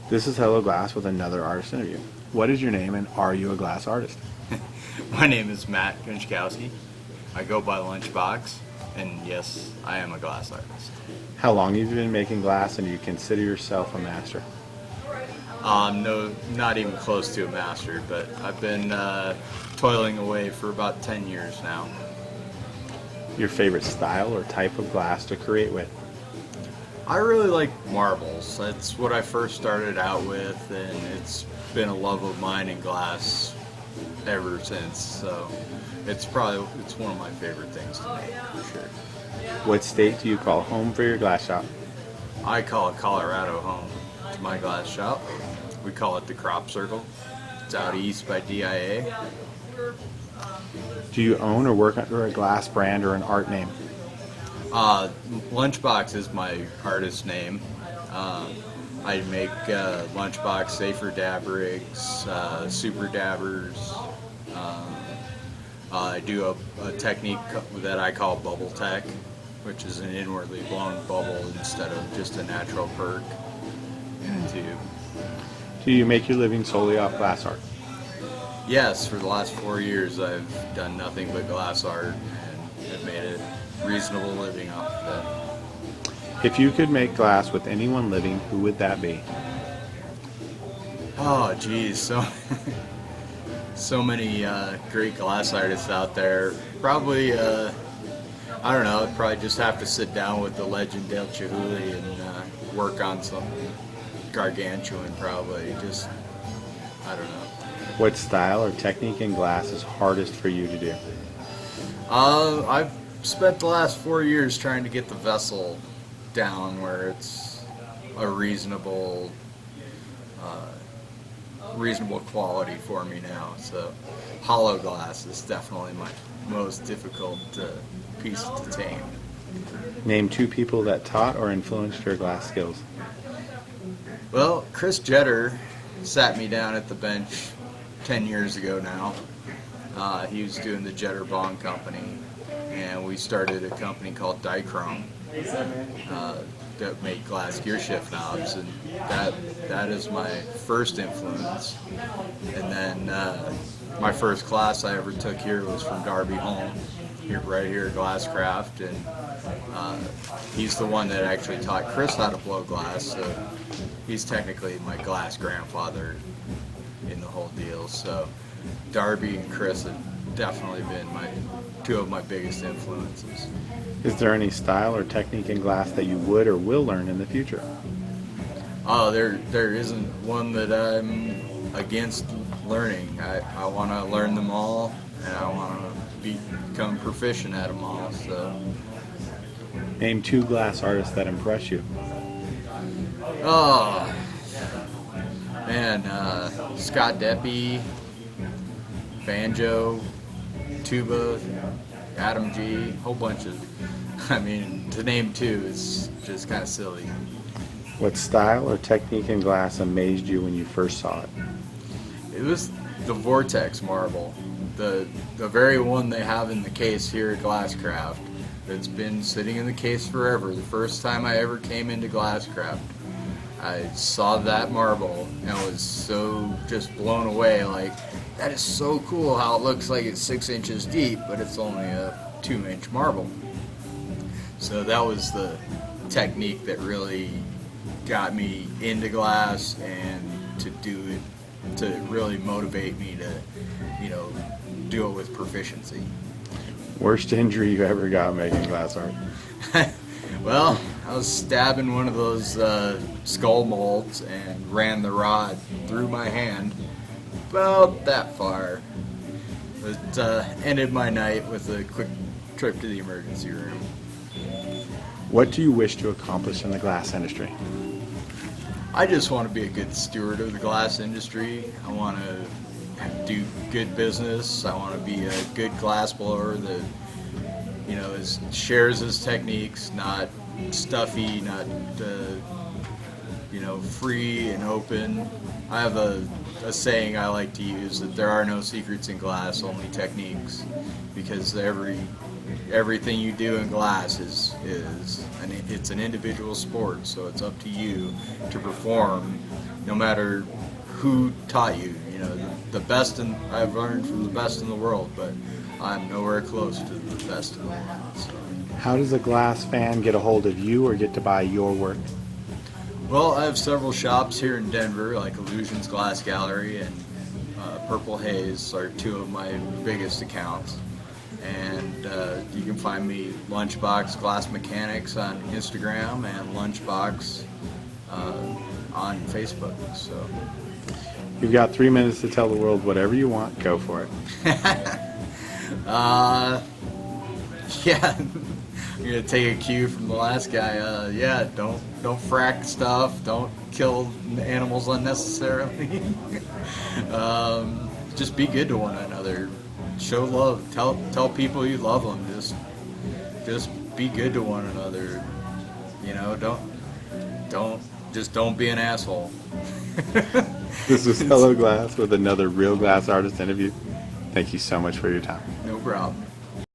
This is Hello Glass with another artist interview. What is your name and are you a glass artist? My name is Matt Gunchkowski. I go by Lunchbox, and yes, I am a glass artist. How long have you been making glass and do you consider yourself a master? No, not even close to a master, but I've been toiling away for about 10 years now. Your favorite style or type of glass to create with? I really like marbles. That's what I first started out with, and it's been a love of mine in glass ever since. So it's one of my favorite things to make, for sure. What state do you call home for your glass shop? I call it Colorado home to my glass shop. We call it the Crop Circle. It's out east by DIA. Do you own or work under a glass brand or an art name? Lunchbox is my artist name. I make Lunchbox, Safer Dab Rigs, Super Dabbers. I do a technique that I call bubble tech, which is an inwardly blown bubble instead of just a natural perk in a tube. Do you make your living solely off glass art? Yes, for the last 4 years I've done nothing but glass art and have made a reasonable living off of that. If you could make glass with anyone living, who would that be? Oh, geez, so many great glass artists out there. Probably, I don't know, I'd probably just have to sit down with the legend Del Chihuly and work on something gargantuan, probably. Just, I don't know. What style or technique in glass is hardest for you to do? I've spent the last 4 years trying to get the vessel down where it's a reasonable quality for me now. So hollow glass is definitely my most difficult piece to tame. Name two people that taught or influenced your glass skills. Well, Chris Jetter sat me down at the bench 10 years ago now. He was doing the Jetter Bond Company, and we started a company called Dichrome that made glass gear shift knobs, and that is my first influence. And then my first class I ever took here was from Darby Holm, right here at Glasscraft, and he's the one that actually taught Chris how to blow glass, so he's technically my glass grandfather in the whole deal. So Darby and Chris have definitely been two of my biggest influences. Is there any style or technique in glass that you would or will learn in the future? Oh, there isn't one that I'm against learning. I want to learn them all, and I want to become proficient at them all. So, Name two glass artists that impress you. oh man, Scott Deppie, banjo, tuba, Adam G, whole bunch of. I mean, to name two is just kind of silly. What style or technique in glass amazed you when you first saw it? It was the Vortex marble, the very one they have in the case here at Glasscraft. That's been sitting in the case forever. The first time I ever came into Glasscraft, I saw that marble and was so just blown away. Like, that is so cool how it looks like it's 6 inches deep, but it's only a 2-inch marble. So that was the technique that really got me into glass and to really motivate me to, do it with proficiency. Worst injury you ever got making glass art? Well, I was stabbing one of those skull molds and ran the rod through my hand about that far. It ended my night with a quick trip to the emergency room. What do you wish to accomplish in the glass industry? I just want to be a good steward of the glass industry. I want to do good business. I want to be a good glass blower that, shares his techniques, not stuffy, not, free and open. I have a saying I like to use that there are no secrets in glass, only techniques, because everything you do in glass it's an individual sport, so it's up to you to perform no matter who taught you. You know, the best I've learned from the best in the world, but I'm nowhere close to the best in the world. So. How does a glass fan get a hold of you or get to buy your work? Well, I have several shops here in Denver, like Illusions Glass Gallery and Purple Haze are two of my biggest accounts. And you can find me Lunchbox Glass Mechanics on Instagram and Lunchbox on Facebook. So You've got 3 minutes to tell the world whatever you want. Go for it. Yeah, I'm gonna take a cue from the last guy. Yeah, don't frack stuff. Don't kill animals unnecessarily. Just be good to one another. Show love. Tell people you love them. Just be good to one another. You know, don't be an asshole. This is Hello Glass with another Real Glass Artist interview. Thank you so much for your time. No problem.